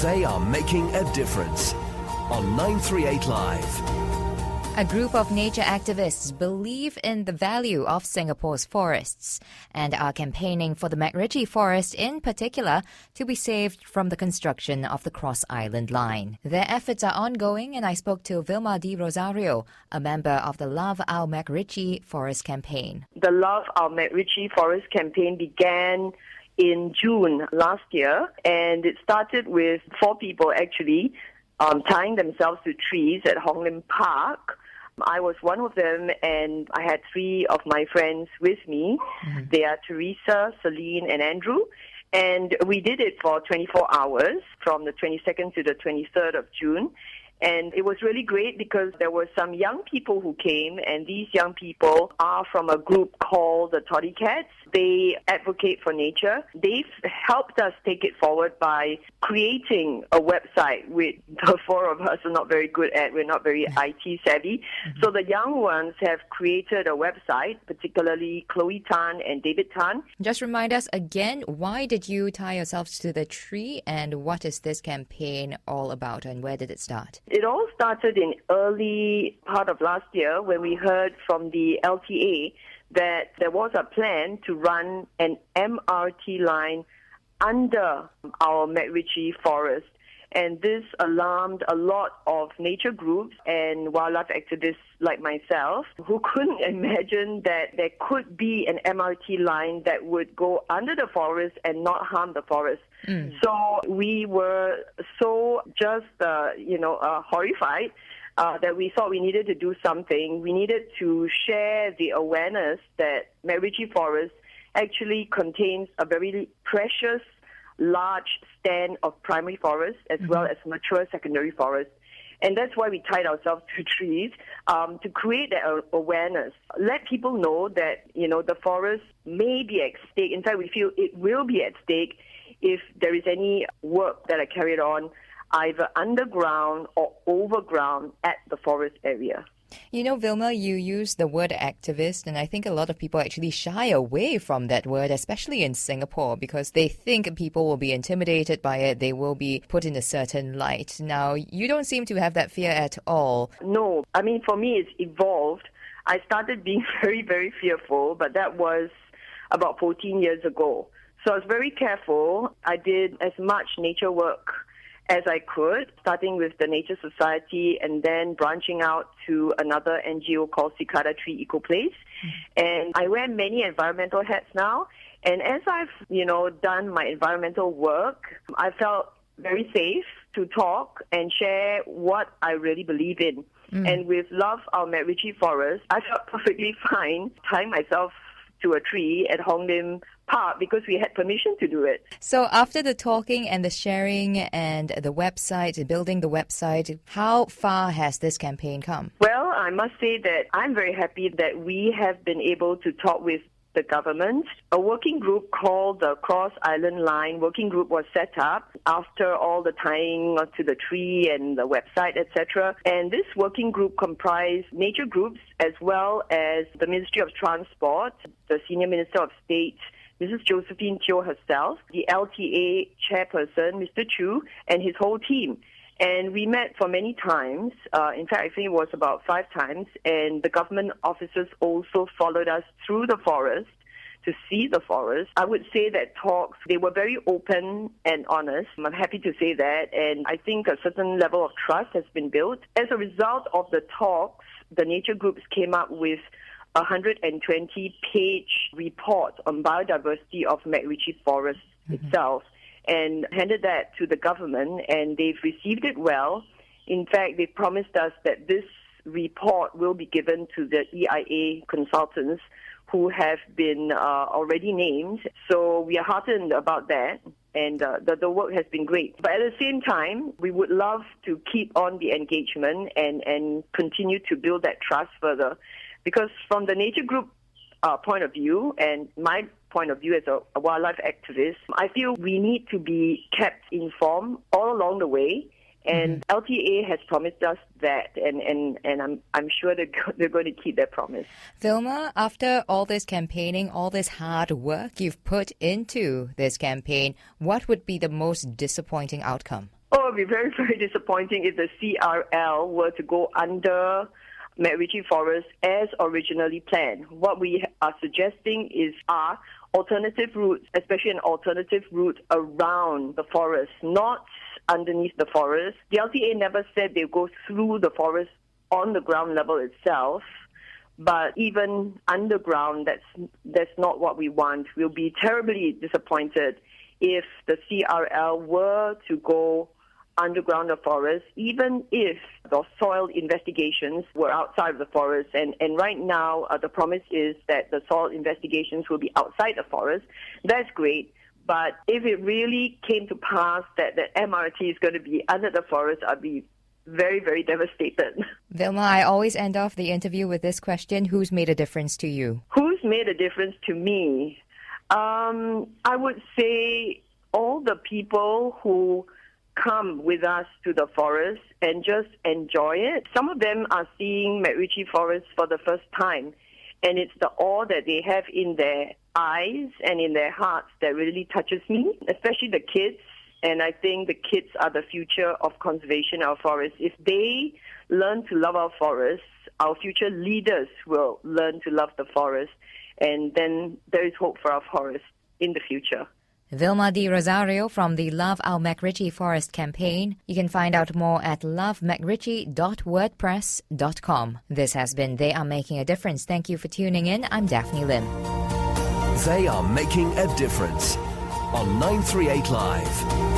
They are making a difference on 938 Live. A group of nature activists believe in the value of Singapore's forests and are campaigning for the MacRitchie Forest in particular to be saved from the construction of the Cross Island Line. Their efforts are ongoing, and I spoke to Vilma D'Rozario, a member of the Love Our MacRitchie Forest campaign. The Love Our MacRitchie Forest campaign began in June last year, and it started with 4 people actually tying themselves to trees at Hong Lim Park. I was one of them, and I had 3 of my friends with me. They are Teresa, Celine, and Andrew. And we did it for 24 hours from the 22nd to the 23rd of June. And it was really great because there were some young people who came, and these young people are from a group called the Toddy Cats. They advocate for nature. They've helped us take it forward by creating a website, which the 4 of us are not very good at. We're not very IT savvy. So the young ones have created a website, particularly Chloe Tan and David Tan. Just remind us again, why did you tie yourselves to the tree, and what is this campaign all about, and where did it start? It all started in early part of last year when we heard from the LTA that there was a plan to run an MRT line under our MacRitchie Forest. And this alarmed a lot of nature groups and wildlife activists like myself who couldn't imagine that there could be an MRT line that would go under the forest and not harm the forest. So we were so just, horrified that we thought we needed to do something. We needed to share the awareness that MacRitchie Forest actually contains a very precious large stand of primary forest as well as mature secondary forest. And that's why we tied ourselves to trees, to create that awareness. Let people know that, the forest may be at stake. In fact, we feel it will be at stake if there is any work that are carried on either underground or overground at the forest area. Vilma, you use the word activist, and I think a lot of people actually shy away from that word, especially in Singapore, because they think people will be intimidated by it, they will be put in a certain light. Now, you don't seem to have that fear at all. No, for me, it's evolved. I started being very, very fearful, but that was about 14 years ago. So I was very careful. I did as much nature work as I could, starting with the Nature Society and then branching out to another NGO called Cicada Tree Eco Place. And I wear many environmental hats now. And as I've, done my environmental work, I felt very safe to talk and share what I really believe in. And with Love Our MacRitchie Forest, I felt perfectly fine tying myself to a tree at Hong Lim Park because we had permission to do it. So after the talking and the sharing and the website, building the website, how far has this campaign come? Well, I must say that I'm very happy that we have been able to talk with the government. A working group called the Cross Island Line working group was set up after all the tying to the tree and the website, etc. And this working group comprised nature groups as well as the Ministry of Transport, the Senior Minister of State, Mrs. Josephine Teo herself, the LTA chairperson, Mr. Chu, and his whole team. And we met for many times. In fact, I think it was about 5 times. And the government officers also followed us through the forest to see the forest. I would say that talks, they were very open and honest. I'm happy to say that. And I think a certain level of trust has been built. As a result of the talks, the nature groups came up with a 120-page report on biodiversity of MacRitchie Forest itself, and handed that to the government, and they've received it well. In fact, they promised us that this report will be given to the EIA consultants who have been already named. So we are heartened about that, and the work has been great. But at the same time, we would love to keep on the engagement and continue to build that trust further. Because from the nature group point of view and my point of view as a wildlife activist, I feel we need to be kept informed all along the way. And LTA has promised us that, and I'm sure they're going to keep their promise. Vilma, after all this campaigning, all this hard work you've put into this campaign, what would be the most disappointing outcome? would be very, very disappointing if the CRL were to go under MacRitchie Forest as originally planned. What we are suggesting are alternative routes, especially an alternative route around the forest, not underneath the forest. The LTA never said they'll go through the forest on the ground level itself, but even underground, that's not what we want. We'll be terribly disappointed if the CRL were to go underground the forest, even if the soil investigations were outside of the forest. And right now, the promise is that the soil investigations will be outside the forest. That's great. But if it really came to pass that the MRT is going to be under the forest, I'd be very, very devastated. Vilma, I always end off the interview with this question: who's made a difference to you? Who's made a difference to me? I would say all the people who come with us to the forest and just enjoy it. Some of them are seeing MacRitchie Forest for the first time, and it's the awe that they have in their eyes and in their hearts that really touches me, especially the kids. And I think the kids are the future of conservation of our forests. If they learn to love our forests, our future leaders will learn to love the forest, and then there is hope for our forests in the future. Vilma D'Rozario from the Love Our MacRitchie Forest campaign. You can find out more at lovemacritchie.wordpress.com. This has been They Are Making a Difference. Thank you for tuning in. I'm Daphne Lim. They are making a difference on 938 Live.